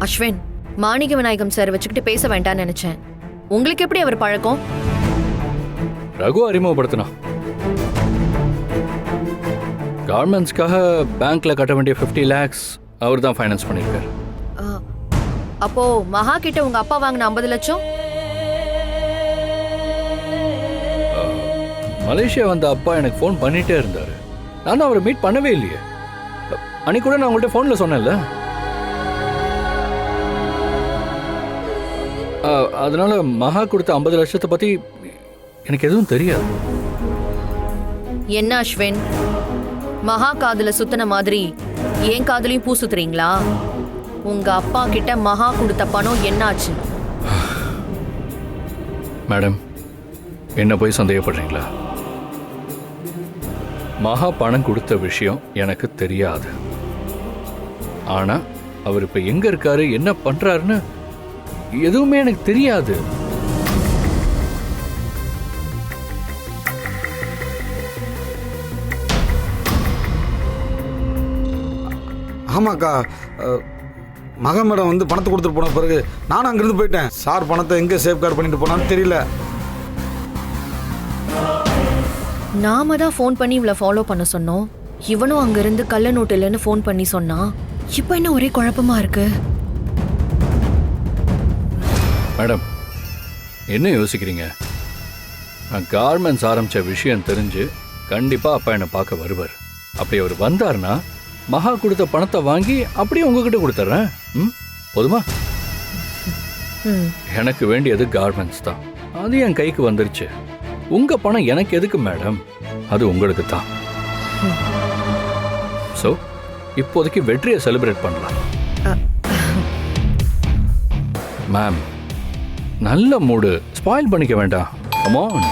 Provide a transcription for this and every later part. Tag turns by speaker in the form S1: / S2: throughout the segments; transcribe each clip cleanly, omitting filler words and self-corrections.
S1: அஸ்வின், மாணிக்க Vinayagam sir வச்சுக்கிட்டு பேச வேண்டாம்னு நினைச்சேன். உங்களுக்கு எப்படி அவர் பழக்கம்?
S2: ரகு அறிமுகப்படுத்தினா. கார்மெண்ட்ஸ்க்காக பேங்க்ல கட்ட வேண்டிய 50 lakhs அவர் தான் ஃபைனான்ஸ் பண்ணியிருக்காரு.
S1: அப்போ மகா கிட்ட உங்க அப்பா வாங்கின 50 லட்சம்?
S2: மலேசியா வந்த அப்பா எனக்கு ஃபோன் பண்ணிட்டே இருந்தாரு. நான் அவரை மீட் பண்ணவே இல்லையே. அன்னைக்கு கூட நான் உங்கள்கிட்ட ஃபோனில் சொன்னேன்ல. அதனால மகா கொடுத்த 50 லட்சத்தை பத்தி எனக்கு எதுவும் தெரியாது.
S1: என்ன அஸ்வின், மகா காதுல சுத்தின மாதிரி என் காதுலயும் பூ சுத்துறீங்களா? உங்க அப்பா கிட்ட மகா கொடுத்த பணம் என்னாச்சு?
S2: மேடம், என்ன போய் சந்தேகப்படுறீங்களா? மகா பணம் கொடுத்த விஷயம் எனக்கு தெரியாது. ஆனா அவர் இப்ப எங்க இருக்காரு, என்ன பண்றாருன்னு எதுவுமே எனக்கு தெரியாது.
S3: ஆமாக்கா, மகன் மேடம் வந்து பணத்தை கொடுத்துட்டு போன பிறகு நானும் அங்கிருந்து போயிட்டேன். சார் பணத்தை எங்கே சேஃப்கார்ட் பண்ணிட்டு போனான்னு தெரியல.
S1: நாம தான் ஃபோன் பண்ணி இவளை ஃபாலோ பண்ண சொன்னோம். இவனும் அங்கிருந்து கள்ள நோட்டு இல்லைன்னு ஃபோன் பண்ணி சொன்னான். இப்போ என்ன ஒரே குழப்பமா இருக்கு?
S2: மேடம், என்ன யோசிக்கிறீங்க? நான் கார்மெண்ட்ஸ் ஆரம்பிச்ச விஷயம் தெரிஞ்சு கண்டிப்பா அப்பா என்னை பார்க்க வருவார். அப்படி அவர் வந்தார்னா மகா கொடுத்த பணத்தை வாங்கி அப்படியே உங்ககிட்ட கொடுத்துட்றேன். போதுமா? எனக்கு வேண்டியது கார்மெண்ட்ஸ் தான். அது என் கைக்கு வந்துருச்சு. உங்க பணம் எனக்கு எதுக்கு மேடம்? அது உங்களுக்கு தான். ஸோ இப்போதைக்கு வெற்றியை செலிப்ரேட் பண்ணலாம். மேம், நல்ல மூடு ஸ்பாயில் பண்ணிக்க வேண்டாம். Come on.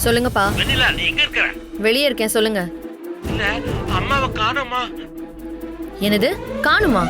S1: சொல்லுங்கப்பா.
S4: வெண்ணிலா, நீ எங்க இருக்கற?
S1: வெளியே இருக்கேன், சொல்லுங்க.
S4: இல்ல, அம்மாவை காணோமா?
S1: என்னது காணுமா?